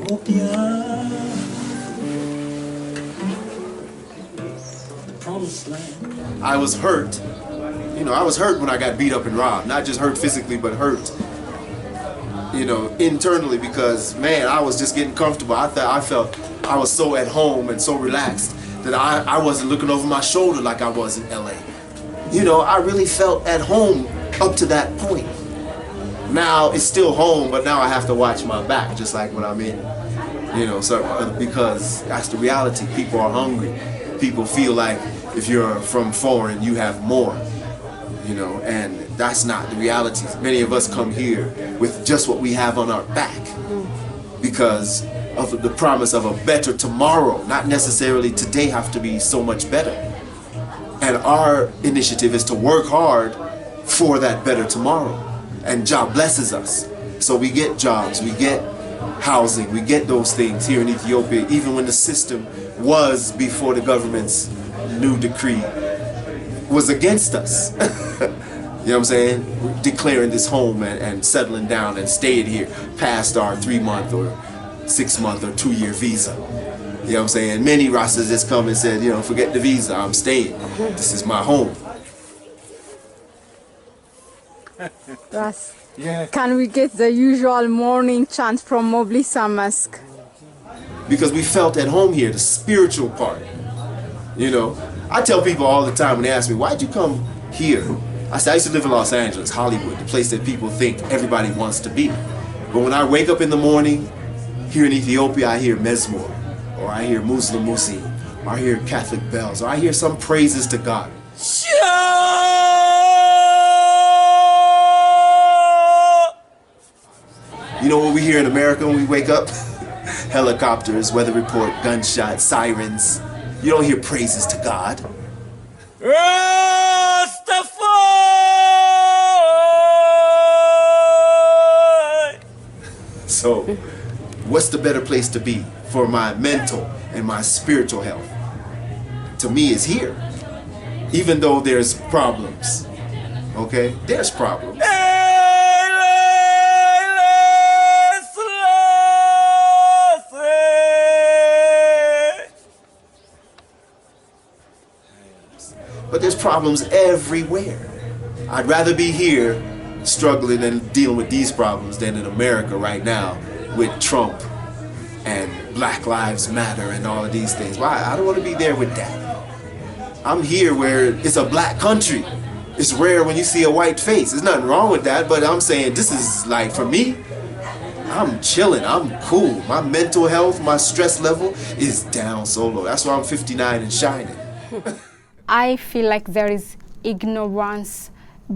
Ethiopia, the promised land. I was hurt. I was hurt when I got beat up and robbed. Not just hurt physically, but hurt, internally, because, man, I was just getting comfortable. I felt I was so at home and so relaxed that I wasn't looking over my shoulder like I was in LA. I really felt at home up to that point. Now it's still home, but now I have to watch my back, just like when I'm in, because that's the reality. People are hungry. People feel like if you're from foreign, you have more, and that's not the reality. Many of us come here with just what we have on our back because of the promise of a better tomorrow. Not necessarily today have to be so much better. And our initiative is to work hard for that better tomorrow. And God blesses us. So we get jobs, we get housing, we get those things here in Ethiopia, even when the system was, before the government's new decree, was against us. You know what I'm saying? We're declaring this home and settling down and staying here past our 3-month or 6-month or 2-year visa. You know what I'm saying? Many Rastas just come and said, forget the visa, I'm staying. This is my home. Ras, yeah. Can we get the usual morning chant from Moblisa Mosque? Because we felt at home here, the spiritual part. I tell people all the time when they ask me, why'd you come here? I said, I used to live in Los Angeles, Hollywood, the place that people think everybody wants to be. But when I wake up in the morning, here in Ethiopia, I hear Mezmor, or I hear Muslim Musi, or I hear Catholic bells, or I hear some praises to God. You know what we hear in America when we wake up? Helicopters, weather report, gunshots, sirens. You don't hear praises to God. Rastafari! So, what's the better place to be for my mental and my spiritual health? To me, is here. Even though there's problems. Okay? There's problems. But there's problems everywhere. I'd rather be here struggling and dealing with these problems than in America right now with Trump and Black Lives Matter and all of these things. Why? I don't want to be there with that. I'm here where it's a black country. It's rare when you see a white face. There's nothing wrong with that, but I'm saying this is like, for me, I'm chilling, I'm cool. My mental health, my stress level is down so low. That's why I'm 59 and shining. I feel like there is ignorance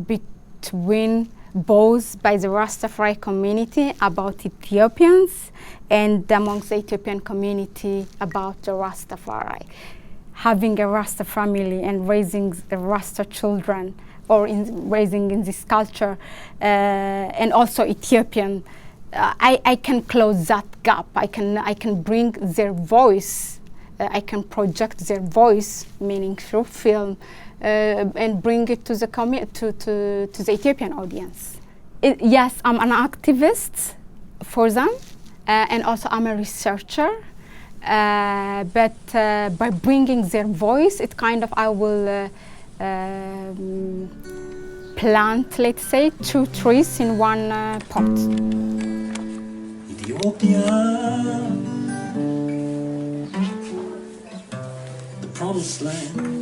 between both by the Rastafari community about Ethiopians and amongst the Ethiopian community about the Rastafari. Having a Rasta family and raising the Rasta children, or raising in this culture, and also Ethiopian, I can close that gap. I can bring their voice. I can project their voice, meaning through film, and bring it to the to the Ethiopian audience. Yes, I'm an activist for them, and also I'm a researcher. But by bringing their voice, it kind of, I will plant, let's say, 2 trees in one pot. Ethiopia, the promised land.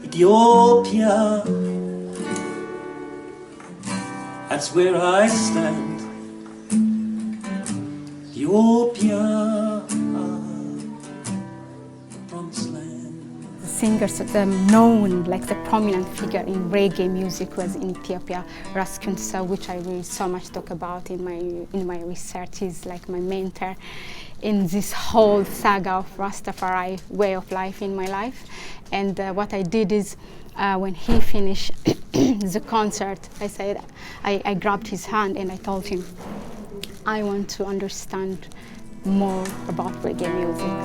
Ethiopia, that's where I stand. Ethiopia, the promised land. The singers known, like the prominent figure in reggae music, was in Ethiopia, Raskunsa, which I really so much talk about in my research. He's like my mentor in this whole saga of Rastafari way of life in my life. And what I did is, when he finished the concert, I grabbed his hand and I told him, I want to understand more about reggae music.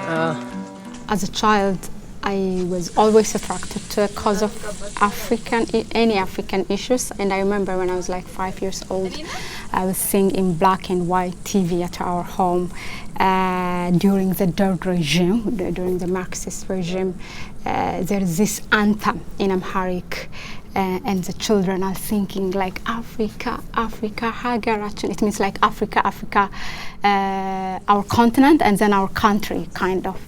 As a child, I was always attracted to the cause of any African issues. And I remember when I was like 5 years old, I was seeing in black and white TV at our home during the Derg regime, during the Marxist regime. There's this anthem in Amharic, and the children are thinking like Africa, Africa, Hagarachen. It means like Africa, Africa, our continent, and then our country, kind of.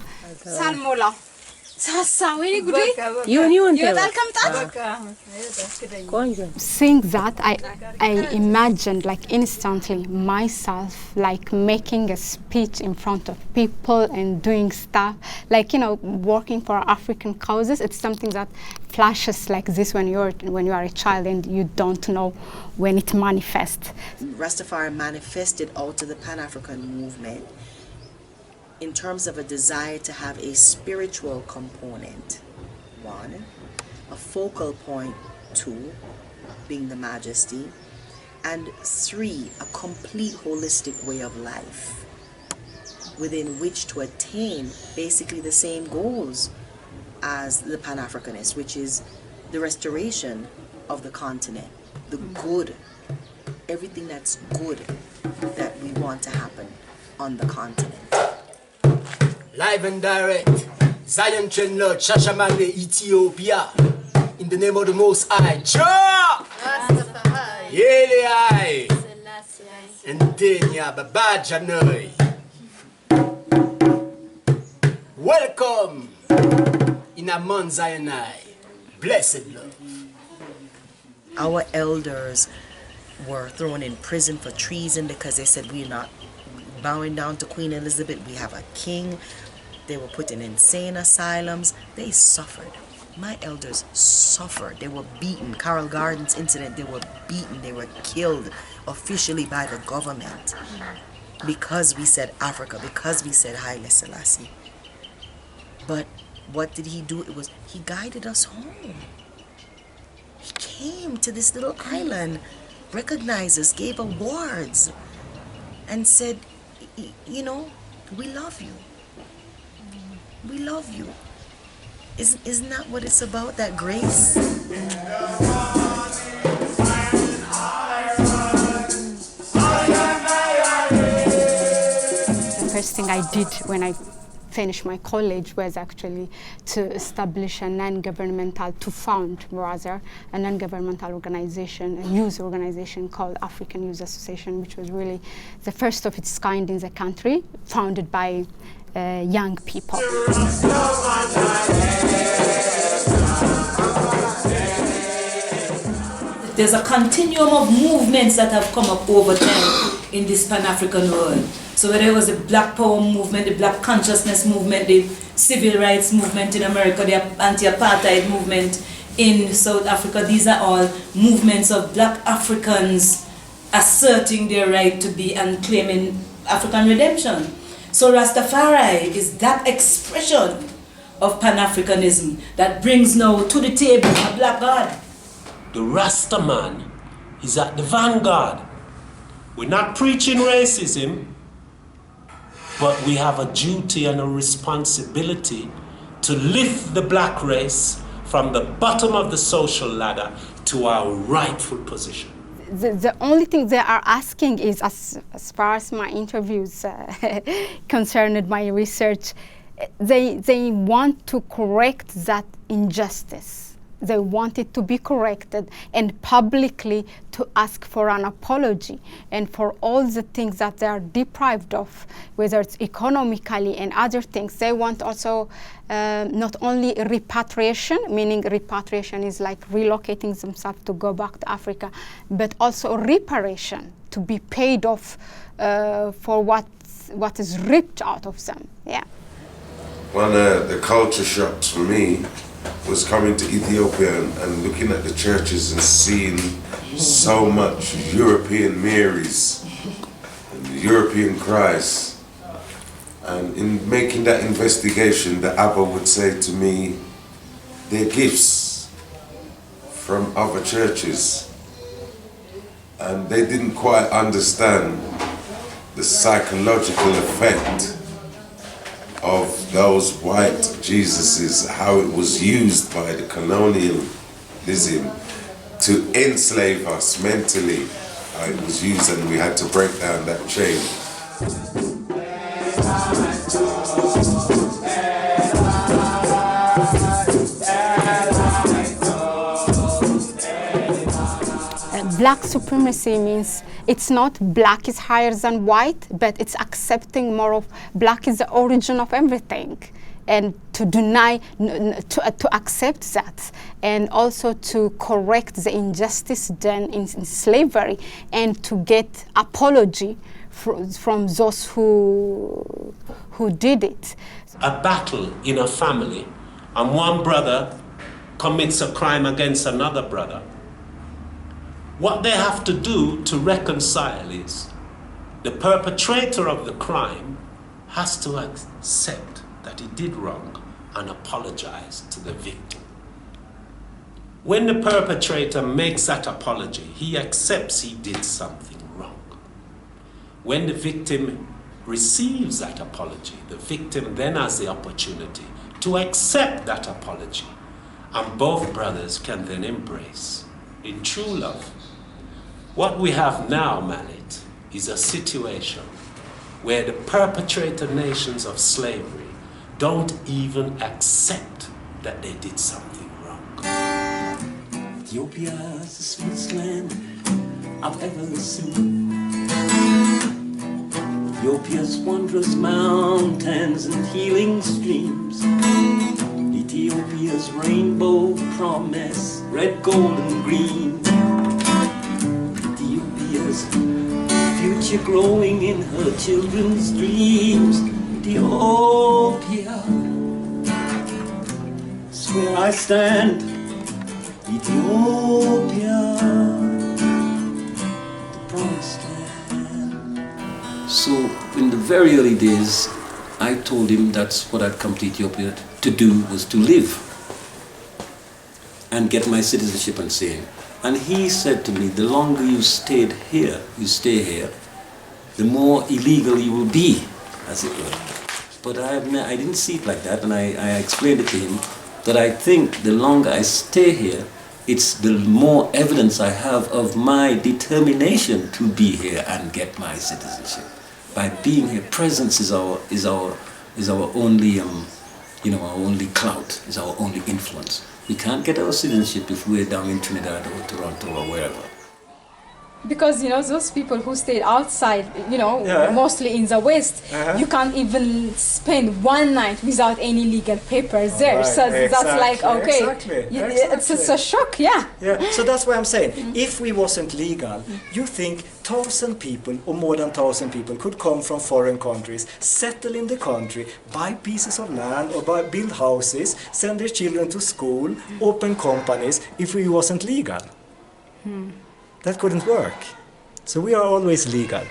Salmola. Seeing that, I imagined like instantly myself like making a speech in front of people and doing stuff like, you know, working for African causes. It's something that flashes like this when you are a child and you don't know when it manifests. Rastafari manifested out of the Pan-African movement in terms of a desire to have a spiritual component, 1, a focal point, 2, being the majesty, and 3, a complete holistic way of life within which to attain basically the same goals as the Pan-Africanists, which is the restoration of the continent, the good, everything that's good that we want to happen on the continent. Live and direct, Zion Trendlord, Shashamane, Ethiopia, in the name of the Most High, Rastafari, Yele Ai, and Denya Babajanoi. Welcome in Amon Zionai, blessed love. Our elders were thrown in prison for treason because they said we're not bowing down to Queen Elizabeth, we have a king. They were put in insane asylums. They suffered. My elders suffered. They were beaten. Carroll Gardens incident, they were beaten. They were killed officially by the government because we said Africa, because we said Haile Selassie. But what did he do? He guided us home. He came to this little island, recognized us, gave awards, and said, you know, we love you. We love you. Isn't that what it's about, that grace? The first thing I did when I finished my college was actually to establish a non-governmental, to found rather, a non-governmental organization, a youth organization called African Youth Association, which was really the first of its kind in the country, founded by young people. There's a continuum of movements that have come up over time in this Pan-African world. So whether it was the Black Power movement, the Black Consciousness movement, the Civil Rights movement in America, the anti-apartheid movement in South Africa, these are all movements of Black Africans asserting their right to be and claiming African redemption. So Rastafari is that expression of Pan-Africanism that brings now to the table a Black God. The Rasta man is at the vanguard. We're not preaching racism, but we have a duty and a responsibility to lift the black race from the bottom of the social ladder to our rightful position. The only thing they are asking is, as far as my interviews concerned my research, they want to correct that injustice. They want it to be corrected and publicly to ask for an apology and for all the things that they are deprived of, whether it's economically and other things. They want also not only repatriation, meaning repatriation is like relocating themselves to go back to Africa, but also reparation, to be paid off for what is ripped out of them. Yeah. One of the culture shocks for me was coming to Ethiopia and looking at the churches and seeing so much European Marys and European Christ. And in making that investigation, the Abba would say to me, they're gifts from other churches. And they didn't quite understand the psychological effect of those white Jesuses, how it was used by the colonialism to enslave us mentally. How it was used, and we had to break down that chain. Black supremacy means it's not black is higher than white, but it's accepting more of black is the origin of everything, and to deny, to accept that, and also to correct the injustice done in slavery, and to get apology from those who did it. A battle in a family, and one brother commits a crime against another brother. What they have to do to reconcile is the perpetrator of the crime has to accept that he did wrong and apologize to the victim. When the perpetrator makes that apology, he accepts he did something wrong. When the victim receives that apology, the victim then has the opportunity to accept that apology, and both brothers can then embrace in true love. What we have now, Mahlet, is a situation where the perpetrator nations of slavery don't even accept that they did something wrong. Ethiopia is the sweetest land I've ever seen. Ethiopia's wondrous mountains and healing streams. Ethiopia's rainbow promise, red, gold, and green. Ethiopia's future growing in her children's dreams. Ethiopia, it's where I stand. Ethiopia, the promised land. So in the very early days, I told him that's what I'd come to Ethiopia to do, was to live and get my citizenship and stay. And he said to me, the longer you stay here, the more illegal you will be, as it were. But I didn't see it like that, and I explained it to him that I think the longer I stay here, it's the more evidence I have of my determination to be here and get my citizenship. By being here, presence is our only our only clout, is our only influence. We can't get our citizenship if we're down in Trinidad or Toronto or wherever. Because those people who stayed outside, mostly in the West, you can't even spend one night without any legal papers there. Right. So exactly. That's like, okay, it's a shock, yeah. So that's why I'm saying, if we wasn't legal, you think 1,000 people or more than 1,000 people could come from foreign countries, settle in the country, buy pieces of land or build houses, send their children to school, open companies, if we wasn't legal. That couldn't work. So we are always legal.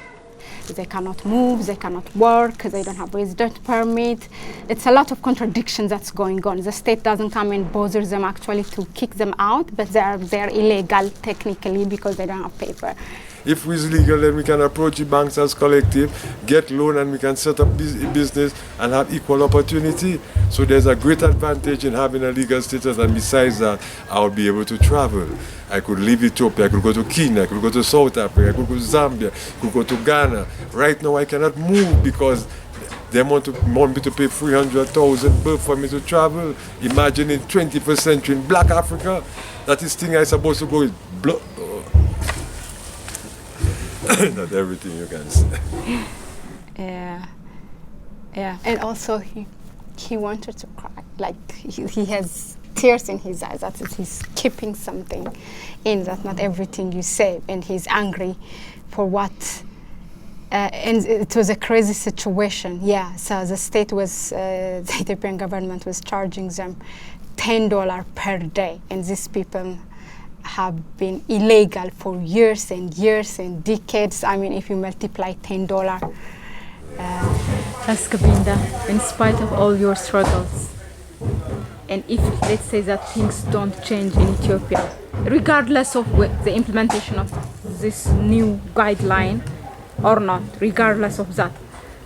They cannot move, they cannot work, they don't have residence permit. It's a lot of contradictions that's going on. The state doesn't come and bother them actually to kick them out, but they're illegal technically because they don't have paper. If it's legal, then we can approach the banks as collective, get loan, and we can set up business and have equal opportunity. So there's a great advantage in having a legal status, and besides that, I'll be able to travel. I could leave Ethiopia, I could go to Kenya, I could go to South Africa, I could go to Zambia, I could go to Ghana. Right now I cannot move because they want me to pay 300,000 bucks for me to travel. Imagine in 21st century in Black Africa, that is thing I supposed to go with blood. Not everything you can say. Yeah. And also he wanted to cry. Like he has tears in his eyes. That is, he's keeping something in, that not everything you say, and he's angry for what. And it was a crazy situation. Yeah. So the state was, the Ethiopian government was charging them $10 per day, and these people have been illegal for years and years and decades. I mean, if you multiply $10. Askabinda, in spite of all your struggles, and if let's say that things don't change in Ethiopia, regardless of the implementation of this new guideline or not, regardless of that,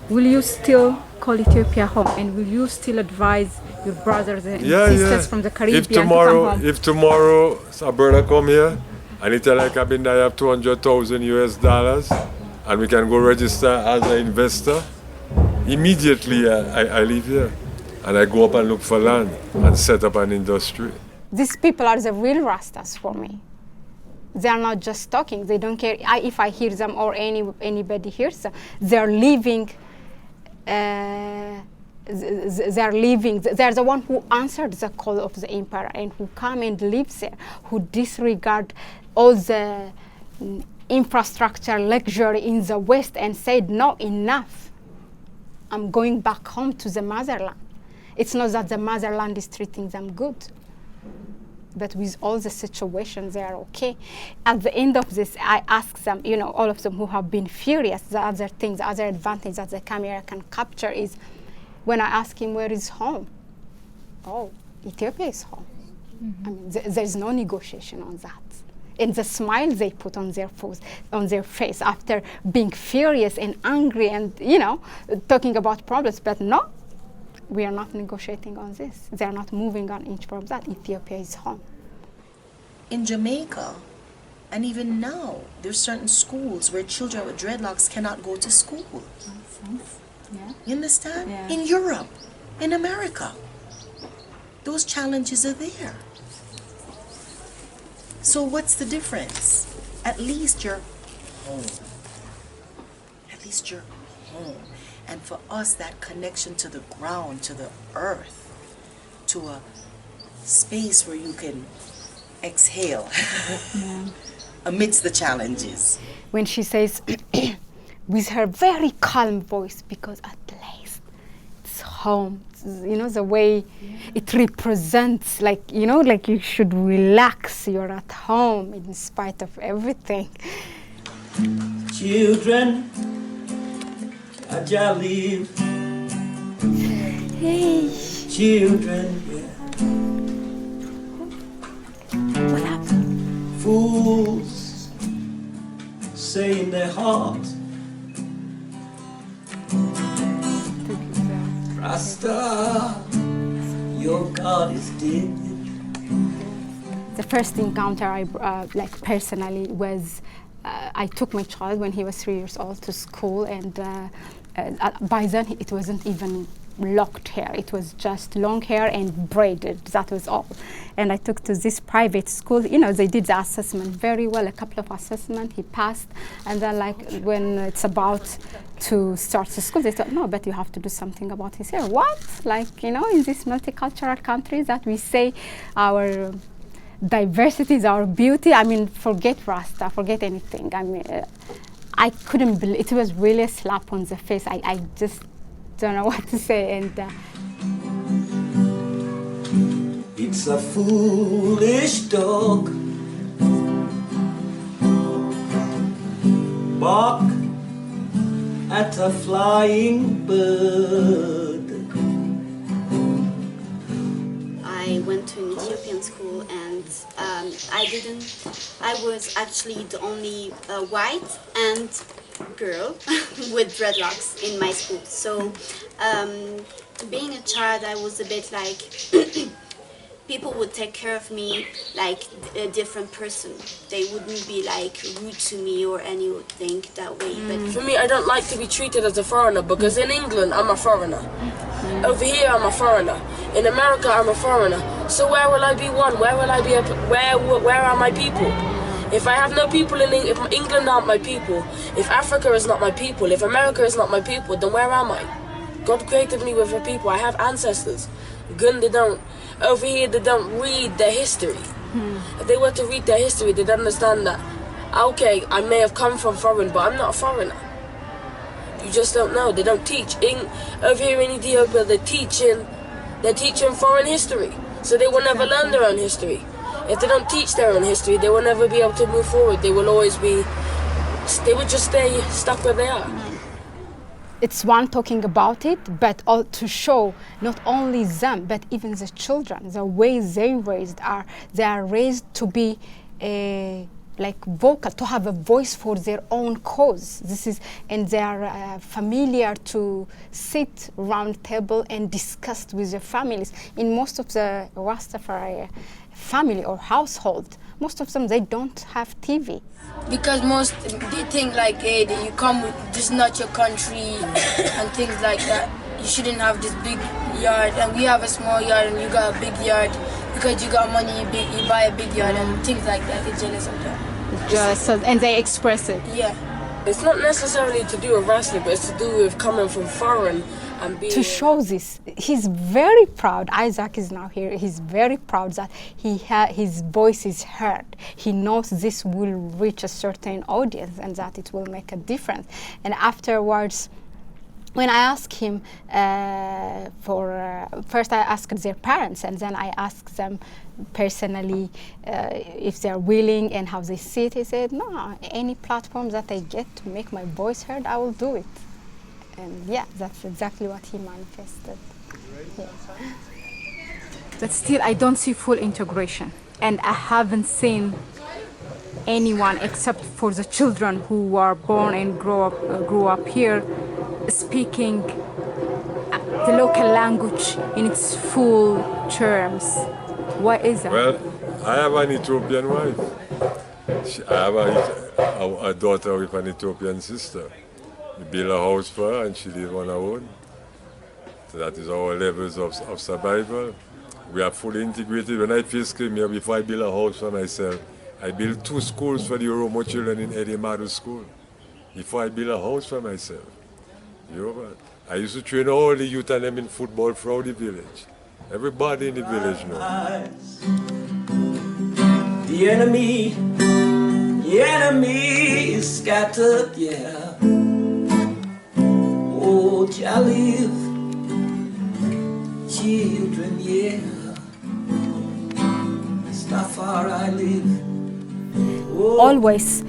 will you still call Ethiopia home? And will you still advise your brothers and sisters from the Caribbean to come home? If tomorrow a brother come here and he tell like I've been there, I have $200,000 and we can go register as an investor, immediately I leave here and I go up and look for land and set up an industry. These people are the real Rastas for me. They are not just talking. They don't care if I hear them or anybody hears them. They're living. They're the one who answered the call of the empire and who come and live there, who disregard all the infrastructure, luxury in the West and said, no, enough. I'm going back home to the motherland. It's not that the motherland is treating them good, but with all the situations, they are okay. At the end of this, I ask them, all of them who have been furious, the other things, the other advantage that the camera can capture is when I ask him, where is home? Oh, Ethiopia is home. Mm-hmm. I mean, there's no negotiation on that. And the smile they put on their face after being furious and angry and, talking about problems, but no, we are not negotiating on this. They are not moving on inch from that. Ethiopia is home. In Jamaica, and even now, there's certain schools where children with dreadlocks cannot go to school. Yeah. You understand? Yeah. In Europe, in America, those challenges are there. So what's the difference? At least you're home. At least you're home. And for us, that connection to the ground, to the earth, to a space where you can exhale amidst the challenges. When she says, with her very calm voice, because at least it's home, the way it represents, like you should relax, you're at home in spite of everything. Children, I live. Hey. Children, yeah. What happened? Fools say in their heart, Rasta, your God is dead. The first encounter I personally was I took my child when he was 3 years old to school, and by then it wasn't even locked hair. It was just long hair and braided. That was all. And I took to this private school. They did the assessment very well, a couple of assessments. He passed. And then when it's about to start the school, they thought, no, but you have to do something about his hair. What? In this multicultural country that we say our diversity is our beauty. I mean, forget Rasta, forget anything. I mean, I couldn't believe it. Was really a slap on the face. I just don't know what to say. And it's a foolish dog, bark at a flying bird. I went to an Ethiopian school, and I was actually the only white and girl with dreadlocks in my school. So being a child, I was a bit like people would take care of me like a different person. They wouldn't be rude to me or anything that way. But for me, I don't like to be treated as a foreigner, because in England I'm a foreigner. Over here I'm a foreigner. In America I'm a foreigner. So where will I be one? Where will I be? Where are my people? If I have no people if England aren't my people, if Africa is not my people, if America is not my people, then where am I? God created me with a people. I have ancestors. Over here they don't read their history. If they were to read their history, they'd understand that, okay, I may have come from foreign, but I'm not a foreigner. You just don't know. They don't teach. Over here in Ethiopia, they're teaching foreign history. So they will never learn their own history. If they don't teach their own history, they will never be able to move forward. They will just stay stuck where they are. It's one talking about it, but all to show not only them, but even the children, the way they are raised to be like vocal, to have a voice for their own cause. And they are familiar to sit round table and discuss with their families. In most of the Rastafari family or household, most of them, they don't have TV. Because most, they think like, hey, that you come with, this is not your country and things like that. You shouldn't have this big yard, and we have a small yard and you got a big yard. Because you got money, you buy a big yard and things like that. They're jealous of that. And they express it. Yeah. It's not necessarily to do with wrestling, but it's to do with coming from foreign and being... To show this, he's very proud. Isaac is now here. He's very proud that his voice is heard. He knows this will reach a certain audience and that it will make a difference. And afterwards, when I asked him first I asked their parents, and then I asked them personally if they're willing and how they see it. He said, no, any platform that I get to make my voice heard, I will do it. And yeah, that's exactly what he manifested. Yeah. But still, I don't see full integration. And I haven't seen anyone except for the children who are born and grew up here speaking the local language in its full terms. Why is that? Well, I have an Ethiopian wife. I have a daughter with an Ethiopian sister. We build a house for her and she lives on her own. So that is our levels of survival. We are fully integrated. When I first came here, before I built a house for myself, I built 2 schools for the Oromo children in Edemadu School. Before I built a house for myself. I used to train all the youth and them in football throughout the village. Everybody in the village knows. The enemy is scattered, yeah. Oh, shall live, children, yeah. Rastafari I live. Oh. Always,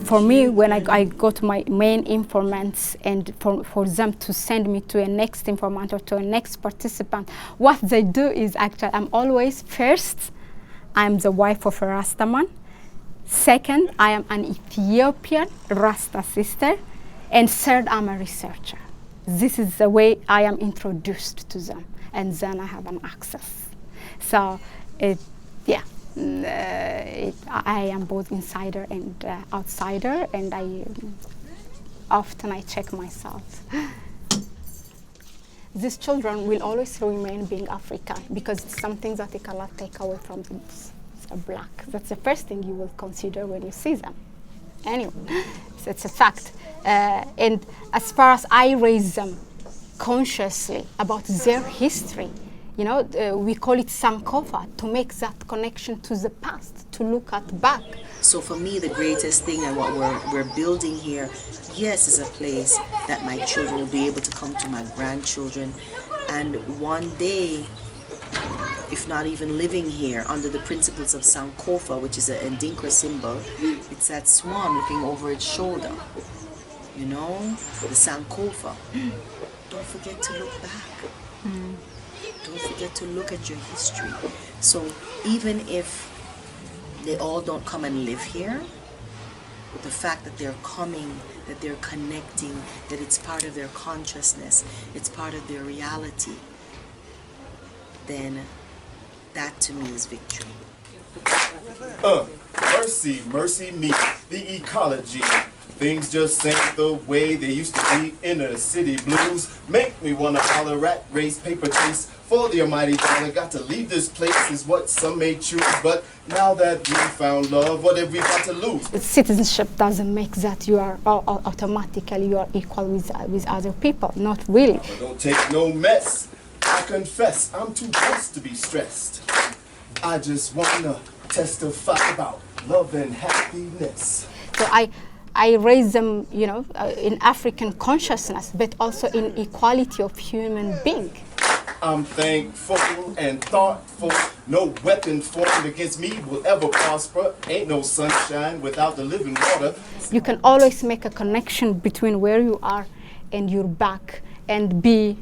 for me, when I go to my main informants and for them to send me to a next informant or to a next participant, what they do is actually, I'm always first, I'm the wife of a Rastaman. Second, I am an Ethiopian Rasta sister. And third, I'm a researcher. This is the way I am introduced to them. And then I have an access. So, I am both insider and outsider, and often I check myself. These children will always remain being African because it's something that they cannot take away from them. They're black. That's the first thing you will consider when you see them. Anyway, so it's a fact. And as far as I raise them consciously about their history, we call it Sankofa, to make that connection to the past, to look at back. So for me, the greatest thing and what we're building here, yes, is a place that my children will be able to come to, my grandchildren, and one day, if not even living here, under the principles of Sankofa, which is an Ndinkra symbol, it's that swan looking over its shoulder. The Sankofa. Don't forget to look back. Don't forget to look at your history. So even if they all don't come and live here, the fact that they're coming, that they're connecting, that it's part of their consciousness, it's part of their reality, then that to me is victory. Mercy, mercy me, the ecology. Things just ain't the way they used to be. Inner city blues make me wanna holler at race paper chase for the almighty dollar. Got to leave this place is what some may choose, but now that we found love, what have we got to lose? Citizenship doesn't make that you are automatically you are equal with other people. Not really. But don't take no mess. I confess, I'm too blessed to be stressed. I just wanna testify about love and happiness. So I raise them, in African consciousness, but also in equality of human being. I'm thankful and thoughtful. No weapon formed against me will ever prosper. Ain't no sunshine without the living water. You can always make a connection between where you are and your back and be,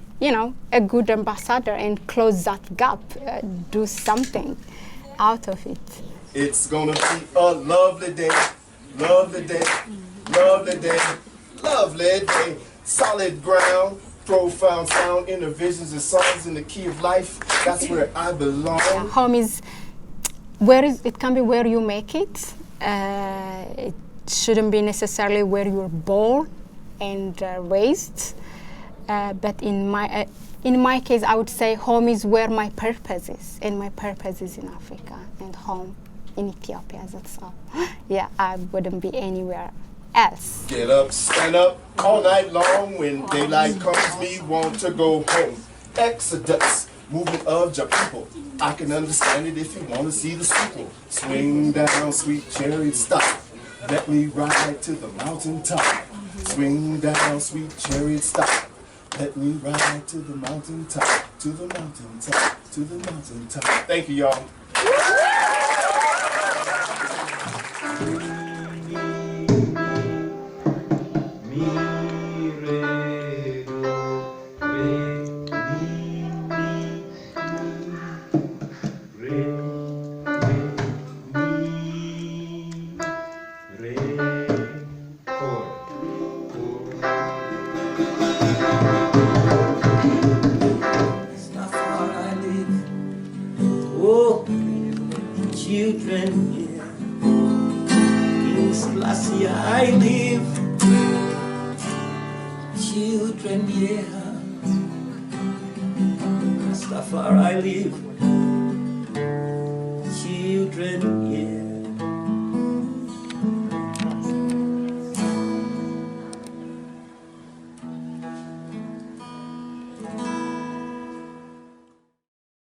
a good ambassador and close that gap, do something out of it. It's gonna be a lovely day, lovely day, lovely day, lovely day. Solid ground, profound sound, inner visions and songs in the key of life. That's where I belong. Home is where it can be where you make it. It shouldn't be necessarily where you're born and raised. But in my case, I would say home is where my purpose is, and my purpose is in Africa, and home in Ethiopia. That's all. Yeah, I wouldn't be anywhere else. Get up, stand up all night long. When daylight comes, me want to go home. Exodus, movement of your people. I can understand it if you want to see the sequel. Swing down, sweet chariot, stop. Let me ride to the mountaintop. Swing down, sweet chariot, stop. Let me ride to the mountaintop, to the mountaintop, to the mountaintop. Thank you, y'all. Children, yeah, in Splasia I live. Children, yeah, Rastafari I live. Children, yeah.